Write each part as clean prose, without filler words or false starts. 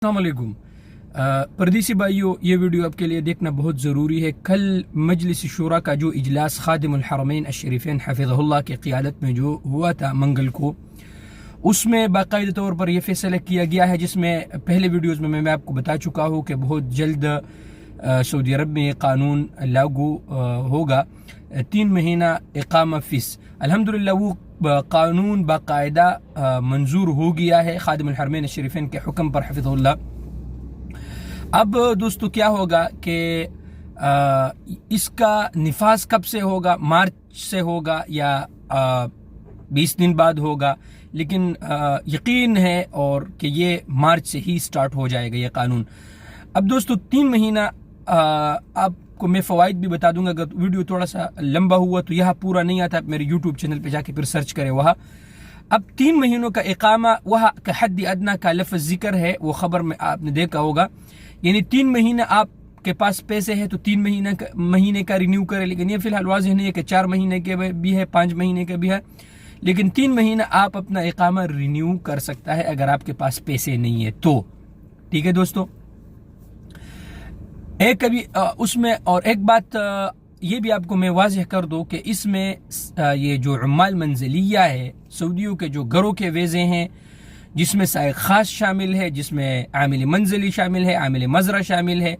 السلام علیکم پردیسی بھائیو، یہ ویڈیو آپ کے لیے دیکھنا بہت ضروری ہے۔ کل مجلس شورا کا جو اجلاس خادم الحرمین الشریفین حفظہ اللہ کی قیادت میں جو ہوا تھا منگل کو، اس میں باقاعدہ طور پر یہ فیصلہ کیا گیا ہے، جس میں پہلے ویڈیوز میں آپ کو بتا چکا ہوں کہ بہت جلد سعودی عرب میں یہ قانون لاگو ہوگا، 3 مہینہ اقامہ فیس۔ الحمدللہ وہ قانون باقاعدہ منظور ہو گیا ہے خادم الحرمین الشریفین کے حکم پر حفظہ اللہ۔ اب دوستو کیا ہوگا کہ اس کا نفاذ کب سے ہوگا؟ مارچ سے ہوگا یا 20 دن بعد ہوگا، لیکن یقین ہے اور کہ یہ مارچ سے ہی سٹارٹ ہو جائے گا یہ قانون۔ اب دوستو 3 مہینہ آپ کو میں فوائد بھی بتا دوں گا، اگر ویڈیو تھوڑا سا لمبا ہوا تو یہاں پورا نہیں آتا، میرے یوٹیوب چینل پہ جا کے پھر سرچ کریں وہاں۔ اب 3 مہینوں کا اقامہ وہاں کا حد ادنیٰ کا لفظ ذکر ہے، وہ خبر میں آپ نے دیکھا ہوگا، یعنی 3 مہینہ آپ کے پاس پیسے ہیں تو 3 مہینے کا رینیو کرے، لیکن یہ فی الحال واضح نہیں ہے کہ 4 مہینے کے بھی ہے، 5 مہینے کے بھی ہے، لیکن 3 مہینہ آپ اپنا اقامہ رینیو کر سکتا ہے اگر آپ کے پاس پیسے نہیں ہے تو۔ ٹھیک ہے دوستو، اس میں اور ایک بات یہ بھی آپ کو میں واضح کر دوں کہ اس میں یہ جو عمال منزلیہ ہے، سعودیوں کے جو گھروں کے ویزے ہیں، جس میں سائق خاص شامل ہے، جس میں عامل منزلی شامل ہے، عامل مزرعہ شامل ہے،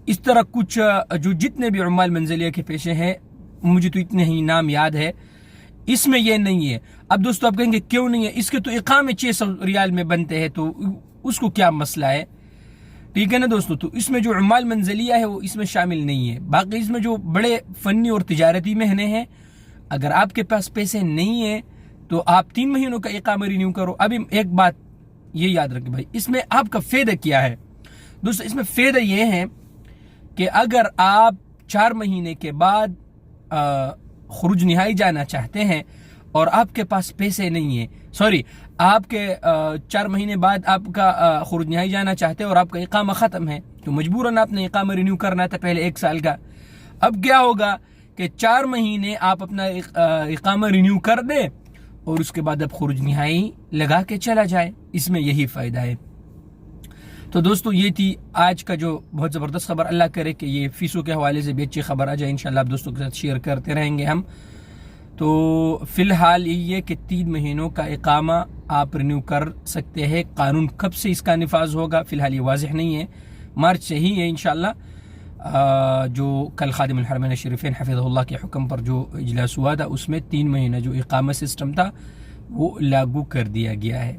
اس طرح کچھ جو جتنے بھی عمال منزلیہ کے پیشے ہیں، مجھے تو اتنے ہی نام یاد ہے، اس میں یہ نہیں ہے۔ اب دوستو آپ کہیں گے کیوں نہیں ہے؟ اس کے تو اقامے 600 ریال میں بنتے ہیں، تو اس کو کیا مسئلہ ہے؟ ٹھیک ہے نا دوستو، تو اس میں جو عمال منزلیہ ہے وہ اس میں شامل نہیں ہے۔ باقی اس میں جو بڑے فنی اور تجارتی مہنے ہیں، اگر آپ کے پاس پیسے نہیں ہیں تو آپ 3 مہینوں کا اقامہ رینیو کرو۔ ابھی ایک بات یہ یاد رکھیں بھائی، اس میں آپ کا فائدہ کیا ہے دوستو؟ اس میں فائدہ یہ ہے کہ اگر آپ 4 مہینے کے بعد خروج نہائی جانا چاہتے ہیں اور آپ کے پاس پیسے نہیں ہیں، آپ کے 4 مہینے بعد آپ کا خروج نہائی جانا چاہتے ہیں اور آپ کا اقامہ ختم ہے، تو مجبوراً آپ نے اقامہ رینیو کرنا تھا پہلے 1 سال کا۔ اب کیا ہوگا کہ 4 مہینے آپ اپنا اقامہ رینیو کر دیں اور اس کے بعد اب خروج نہائی لگا کے چلا جائے، اس میں یہی فائدہ ہے۔ تو دوستو یہ تھی آج کا جو بہت زبردست خبر، اللہ کرے کہ یہ فیسوں کے حوالے سے بھی اچھی خبر آ جائے، انشاءاللہ آپ دوستوں کے ساتھ شیئر کرتے رہیں گے ہم۔ تو فی الحال یہ ہے کہ 3 مہینوں کا اقامہ آپ رینیو کر سکتے ہیں۔ قانون کب سے اس کا نفاذ ہوگا فی الحال یہ واضح نہیں ہے، مارچ سے ہی ہے انشاءاللہ۔ جو کل خادم الحرمین الشریفین حفظہ اللہ کے حکم پر جو اجلاس ہوا تھا، اس میں 3 مہینہ جو اقامہ سسٹم تھا وہ لاگو کر دیا گیا ہے۔